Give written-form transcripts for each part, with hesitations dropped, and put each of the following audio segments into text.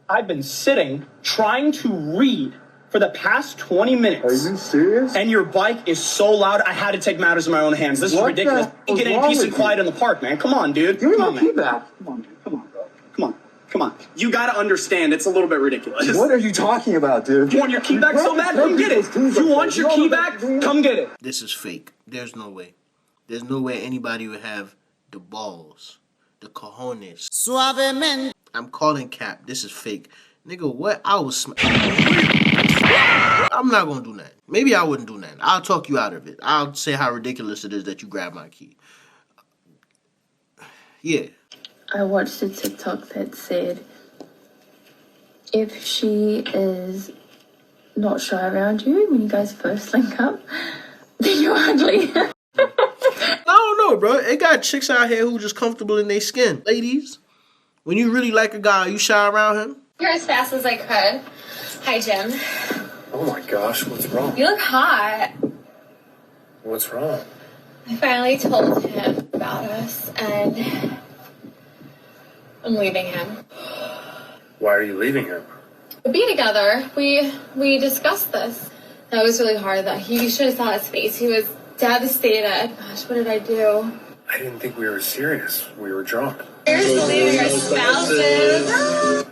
I've been sitting trying to read for the past 20 minutes. Are you serious? And your bike is so loud, I had to take matters in my own hands. This is ridiculous. You get any peace and quiet in the park, man. Come on, dude. Give me Come my on, key man. back. Come on, dude. Come on, bro. Come on. Come on. You gotta understand, it's a little bit ridiculous. What are you talking about, dude? You want your key back so bad? Come get it. You want your key back? Come get it. This is fake. There's no way. There's no way anybody would have the balls, the cojones. Suavemente. I'm calling cap. This is fake. Nigga, what? I'm not gonna do that. Maybe I wouldn't do that. I'll talk you out of it. I'll say how ridiculous it is that you grabbed my key. Yeah. I watched a TikTok that said, if she is not shy around you when you guys first link up, then you're ugly. I don't know, bro. It got chicks out here who just comfortable in their skin. Ladies, when you really like a guy, you shy around him? You're as fast as I could. Hi, Jim. Oh my gosh, what's wrong? You look hot. What's wrong? I finally told him about us, and I'm leaving him. Why are you leaving him? We'll be together. We discussed this. That was really hard, though. You should have saw his face. He was devastated. Gosh, what did I do? I didn't think we were serious. We were drunk. You're leaving your spouses.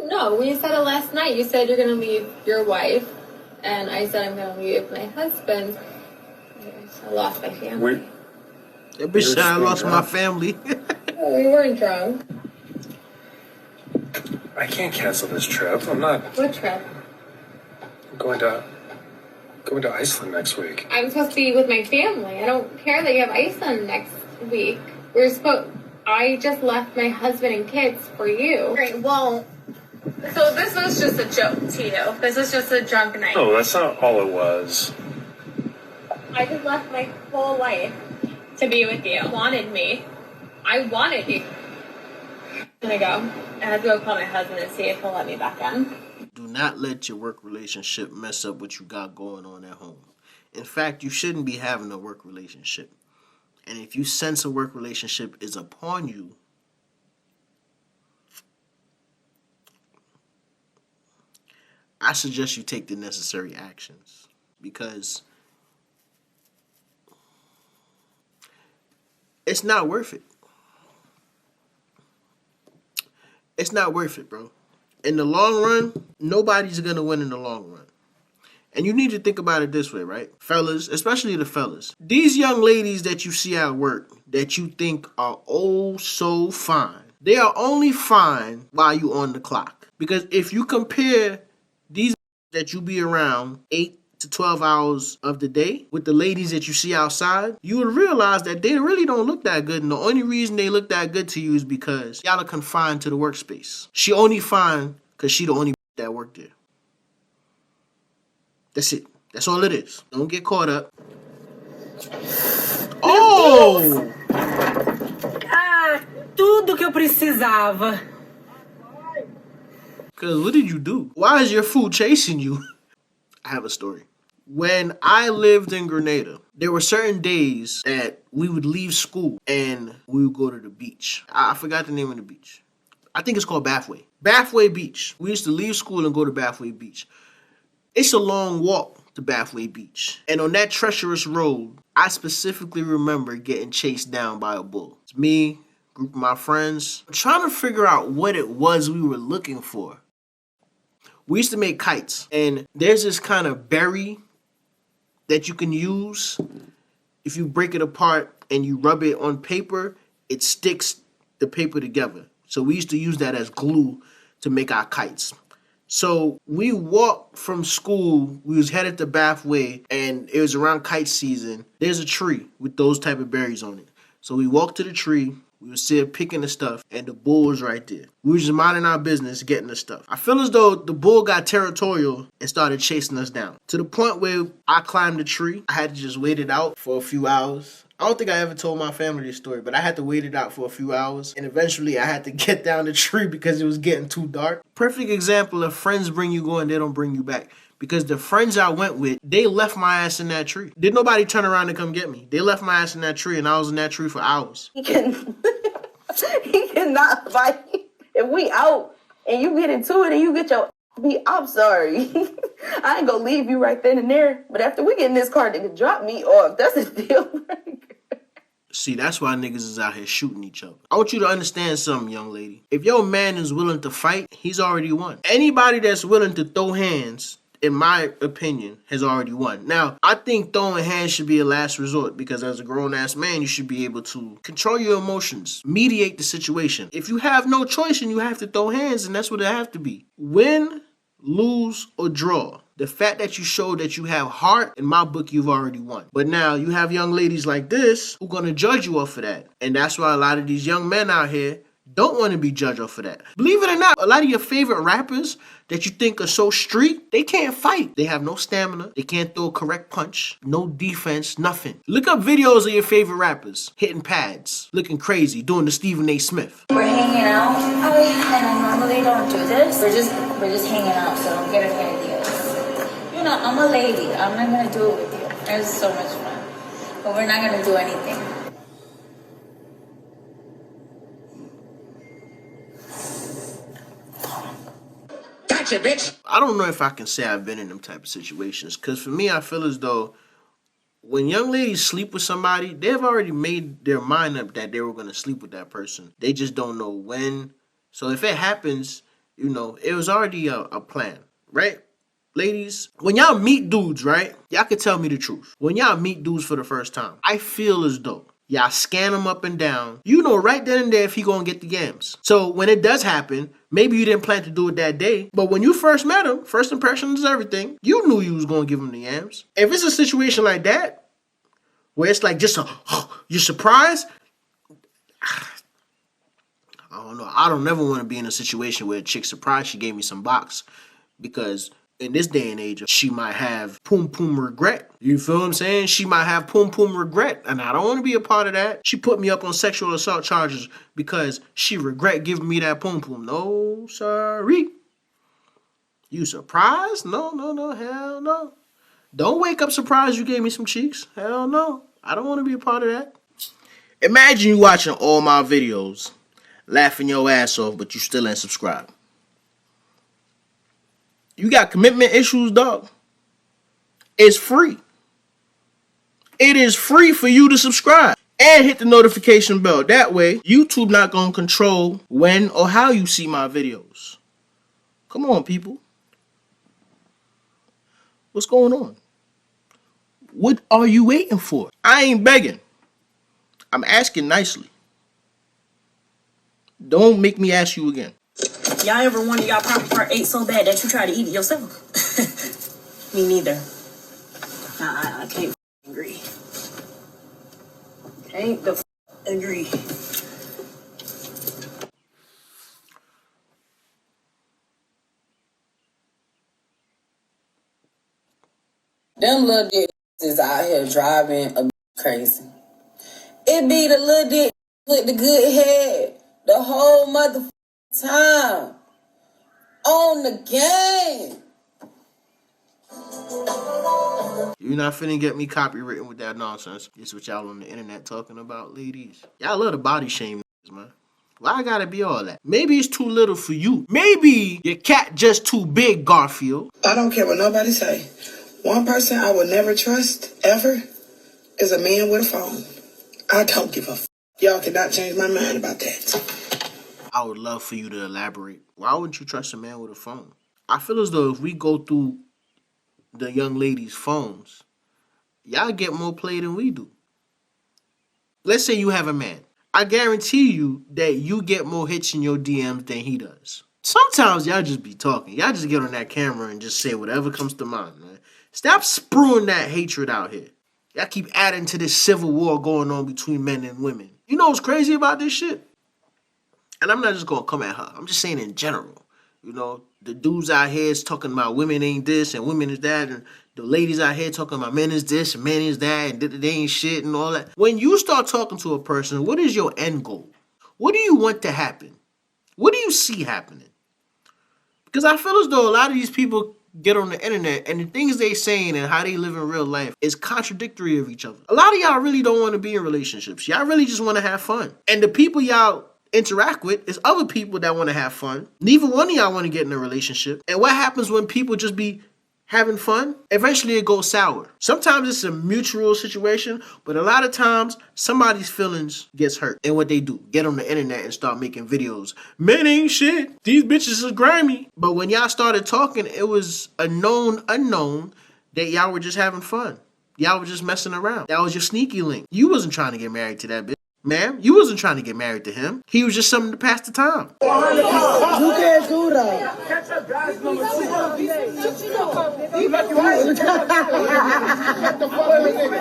No, we said it last night. You said you're going to leave your wife, and I said I'm going to leave my husband. I lost my family. That bitch said I lost my family. Well, we weren't drunk. I can't cancel this trip. I'm not. What trip? I'm going to Iceland next week. I'm supposed to be with my family. I don't care that you have Iceland next week. I just left my husband and kids for you. Great, well, so this was just a joke to you. This is just a drunk night. No, that's not all it was. I just left my whole life to be with you. You wanted me. I wanted you. I'm gonna go. I have to go call my husband and see if he'll let me back in. Do not let your work relationship mess up what you got going on at home. In fact, you shouldn't be having a work relationship. And if you sense a work relationship is upon you, I suggest you take the necessary actions, because it's not worth it. It's not worth it, bro. In the long run, nobody's going to win in the long run. And you need to think about it this way, right? Fellas, especially the fellas. These young ladies that you see at work that you think are oh so fine, they are only fine while you on the clock. Because if you compare these that you be around 8 to 12 hours of the day with the ladies that you see outside, you would realize that they really don't look that good. And the only reason they look that good to you is because y'all are confined to the workspace. She only fine because she the only that work there. That's it. That's all it is. Don't get caught up. Oh! Ah, tudo que eu precisava. Because what did you do? Why is your food chasing you? I have a story. When I lived in Grenada, there were certain days that we would leave school and we would go to the beach. I forgot the name of the beach. I think it's called Bathway. Bathway Beach. We used to leave school and go to Bathway Beach. It's a long walk to Bathway Beach. And on that treacherous road, I specifically remember getting chased down by a bull. It's me, a group of my friends, trying to figure out what it was we were looking for. We used to make kites, and there's this kind of berry that you can use. If you break it apart and you rub it on paper, it sticks the paper together. So we used to use that as glue to make our kites. So we walked from school, we was headed to Bathway, and it was around kite season. There's a tree with those type of berries on it. So we walked to the tree, we were still picking the stuff, and the bull was right there. We were just minding our business, getting the stuff. I feel as though the bull got territorial and started chasing us down. To the point where I climbed the tree. I had to just wait it out for a few hours. I don't think I ever told my family this story, but I had to wait it out for a few hours. And eventually I had to get down the tree because it was getting too dark. Perfect example of friends bring you going, they don't bring you back. Because the friends I went with, they left my ass in that tree. Did nobody turn around to come get me? They left my ass in that tree and I was in that tree for hours. He cannot fight. It if we out and you get into it and you get your beat, I'm sorry. I ain't gonna leave you right then and there. But after we get in this car, they can drop me off. That's a deal breaker. See, that's why niggas is out here shooting each other. I want you to understand something, young lady. If your man is willing to fight, he's already won. Anybody that's willing to throw hands, in my opinion, has already won. Now, I think throwing hands should be a last resort because as a grown-ass man, you should be able to control your emotions, mediate the situation. If you have no choice and you have to throw hands, then that's what it have to be. Win, lose, or draw. The fact that you show that you have heart, in my book, you've already won. But now you have young ladies like this who gonna judge you off of that. And that's why a lot of these young men out here don't want to be judged off of that. Believe it or not, a lot of your favorite rappers that you think are so street, they can't fight. They have no stamina. They can't throw a correct punch. No defense, nothing. Look up videos of your favorite rappers hitting pads, looking crazy, doing the Stephen A. Smith. We're hanging out. Oh yeah, and I normally don't do this. We're just hanging out, so don't get offended. You know, I'm a lady. I'm not gonna do it with you. It's so much fun. But we're not gonna do anything. Gotcha, bitch. I don't know if I can say I've been in them type of situations. Because for me, I feel as though when young ladies sleep with somebody, they've already made their mind up that they were going to sleep with that person. They just don't know when. So if it happens, you know, it was already a plan, right? Ladies, when y'all meet dudes, right? Y'all can tell me the truth. When y'all meet dudes for the first time, I feel as though y'all scan them up and down. You know right then and there if he gonna get the yams. So when it does happen, maybe you didn't plan to do it that day, but when you first met him, first impressions is everything. You knew you was gonna give him the yams. If it's a situation like that, where it's like just you're surprised, I don't know. I don't never want to be in a situation where a chick surprised she gave me some box because in this day and age, she might have poom regret. You feel what I'm saying? She might have poom regret. And I don't want to be a part of that. She put me up on sexual assault charges because she regret giving me that poom. No, sorry. You surprised? No, hell no. Don't wake up surprised you gave me some cheeks. Hell no. I don't want to be a part of that. Imagine you watching all my videos, laughing your ass off, but you still ain't subscribed. You got commitment issues, dog. It's free. It is free for you to subscribe and hit the notification bell. That way, YouTube not going to control when or how you see my videos. Come on, people. What's going on? What are you waiting for? I ain't begging. I'm asking nicely. Don't make me ask you again. Y'all ever wanted y'all private part ate so bad that you try to eat it yourself? Me neither. I can't agree. Can't agree. Them little dick is out here driving a crazy. It be the little dick with the good head the whole motherfucking time on the game. You're not finna get me copywritten with that nonsense. It's what y'all on the internet talking about, ladies. Y'all love to body shame, man. Why I gotta be all that? Maybe it's too little for you. Maybe your cat just too big, Garfield. I don't care what nobody say. One person I would never trust, ever, is a man with a phone. I don't give a f***. Y'all cannot change my mind about that. I would love for you to elaborate. Why wouldn't you trust a man with a phone? I feel as though if we go through the young ladies' phones, y'all get more play than we do. Let's say you have a man. I guarantee you that you get more hits in your DMs than he does. Sometimes y'all just be talking. Y'all just get on that camera and just say whatever comes to mind, man. Stop spewing that hatred out here. Y'all keep adding to this civil war going on between men and women. You know what's crazy about this shit? And I'm not just going to come at her. I'm just saying in general. You know, the dudes out here is talking about women ain't this and women is that. And the ladies out here talking about men is this and men is that. And they ain't shit and all that. When you start talking to a person, what is your end goal? What do you want to happen? What do you see happening? Because I feel as though a lot of these people get on the internet and the things they saying and how they live in real life is contradictory of each other. A lot of y'all really don't want to be in relationships. Y'all really just want to have fun. And the people y'all interact with is other people that want to have fun. Neither one of y'all want to get in a relationship. And what happens when people just be having fun? Eventually it goes sour. Sometimes it's a mutual situation, but a lot of times somebody's feelings gets hurt. And what they do, get on the internet and start making videos. Men ain't shit. These bitches is grimy. But when y'all started talking, it was a known unknown that y'all were just having fun. Y'all were just messing around. That was your sneaky link. You wasn't trying to get married to that bitch. Ma'am, you wasn't trying to get married to him. He was just something to pass the time. You can't do that.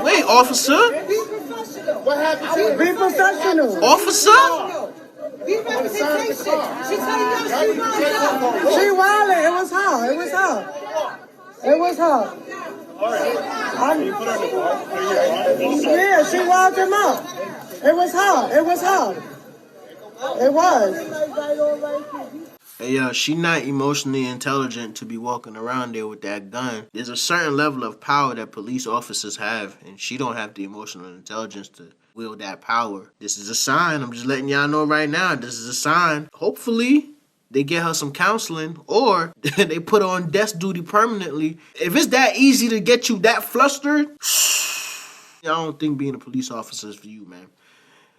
Wait, officer? What happened? Be professional. Officer? She wildin'. It was her. It was her. It was her. Yeah, she wilded him up. It was her. It was her. It was. Hey, yo, she not emotionally intelligent to be walking around there with that gun. There's a certain level of power that police officers have, and she don't have the emotional intelligence to wield that power. This is a sign. I'm just letting y'all know right now. This is a sign. Hopefully, they get her some counseling, or they put her on desk duty permanently. If it's that easy to get you that flustered, I don't think being a police officer is for you, man.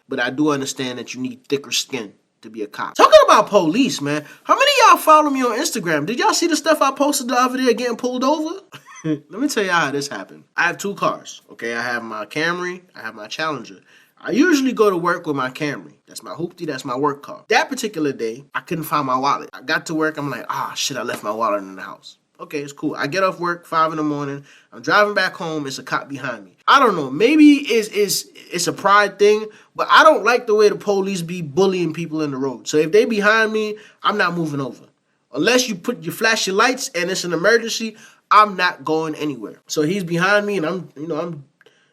But I do understand that you need thicker skin to be a cop. Talking about police, man. How many of y'all follow me on Instagram? Did y'all see the stuff I posted the other day getting pulled over? Let me tell y'all how this happened. I have two cars, okay? I have my Camry, I have my Challenger. I usually go to work with my Camry. That's my hoopty, that's my work car. That particular day, I couldn't find my wallet. I got to work, I'm like, shit, I left my wallet in the house. Okay, it's cool. I get off work 5 in the morning. I'm driving back home. It's a cop behind me. I don't know. Maybe it's a pride thing, but I don't like the way the police be bullying people in the road. So if they behind me, I'm not moving over. Unless you flash your lights and it's an emergency, I'm not going anywhere. So he's behind me and I'm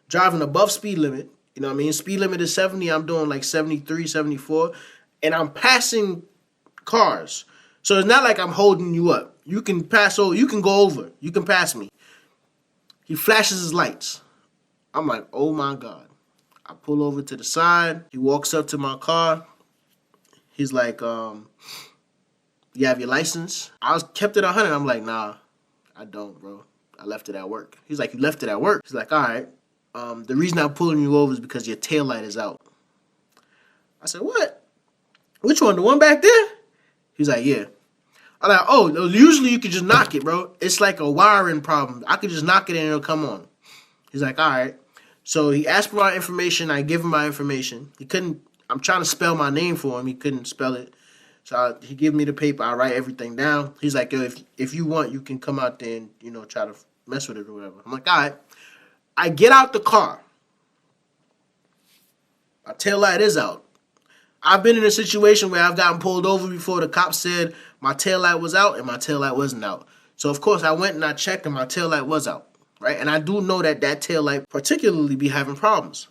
driving above speed limit. You know what I mean? Speed limit is 70. I'm doing like 73, 74. And I'm passing cars. So it's not like I'm holding you up. You can pass over. You can go over. You can pass me. He flashes his lights. I'm like, oh my God. I pull over to the side. He walks up to my car. He's like, you have your license? I kept it 100. I'm like, nah, I don't, bro. I left it at work. He's like, you left it at work? He's like, all right. The reason I'm pulling you over is because your taillight is out. I said, what? Which one? The one back there? He's like, yeah. I'm like, oh, usually you could just knock it, bro. It's like a wiring problem. I could just knock it and it'll come on. He's like, all right. So he asked for my information. I give him my information. I'm trying to spell my name for him. He couldn't spell it. So he gave me the paper. I write everything down. He's like, yo, if you want, you can come out there and, try to mess with it or whatever. I'm like, all right. I get out the car. My taillight is out. I've been in a situation where I've gotten pulled over before. The cop said my taillight was out and my taillight wasn't out. So, of course, I went and I checked and my taillight was out, right? And I do know that taillight particularly be having problems.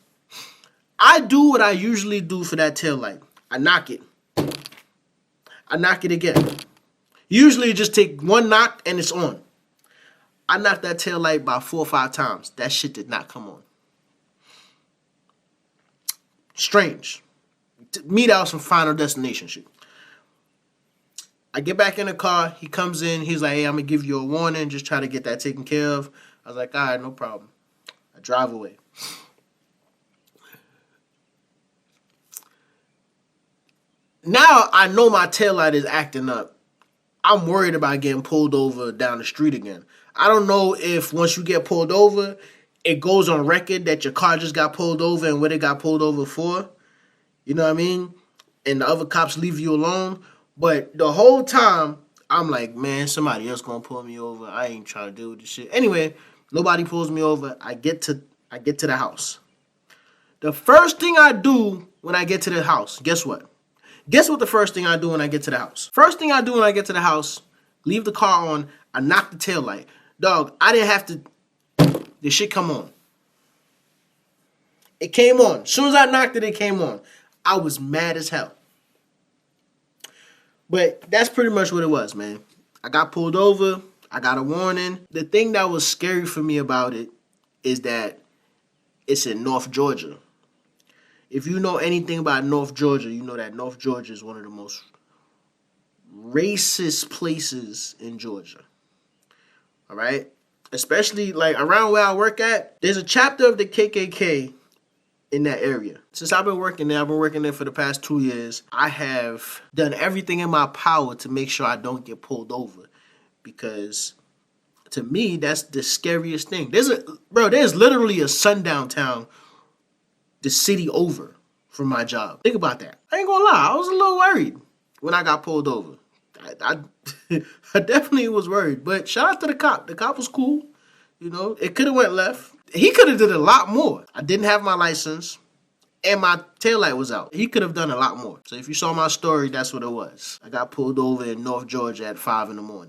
I do what I usually do for that taillight. I knock it. I knock it again. Usually just take one knock and it's on. I knocked that taillight about 4 or 5 times. That shit did not come on. Strange. To me, that was some Final Destination shit. I get back in the car. He comes in. He's like, hey, I'm going to give you a warning. Just try to get that taken care of. I was like, all right, no problem. I drive away. Now I know my taillight is acting up. I'm worried about getting pulled over down the street again. I don't know if once you get pulled over, it goes on record that your car just got pulled over and what it got pulled over for. You know what I mean? And the other cops leave you alone. But the whole time, I'm like, man, somebody else gonna pull me over. I ain't trying to deal with this shit. Anyway, nobody pulls me over. I get to the house. The first thing I do when I get to the house, guess what? Guess what the first thing I do when I get to the house? First thing I do when I get to the house, leave the car on, I knock the taillight. Dog, I didn't have to, the shit come on. It came on. As soon as I knocked it, it came on. I was mad as hell. But that's pretty much what it was, man. I got pulled over. I got a warning. The thing that was scary for me about it is that it's in North Georgia. If you know anything about North Georgia, you know that North Georgia is one of the most racist places in Georgia. All right? Especially like around where I work at, there's a chapter of the KKK in that area. Since I've been working there for the past 2 years. I have done everything in my power to make sure I don't get pulled over, because to me, that's the scariest thing. There's literally a sundown town the city over from my job. Think about that. I ain't gonna lie, I was a little worried when I got pulled over. I definitely was worried, but shout out to the cop. The cop was cool. You know, it could have went left. He could have did a lot more. I didn't have my license, and my taillight was out. He could have done a lot more. So if you saw my story, that's what it was. I got pulled over in North Georgia at 5 in the morning.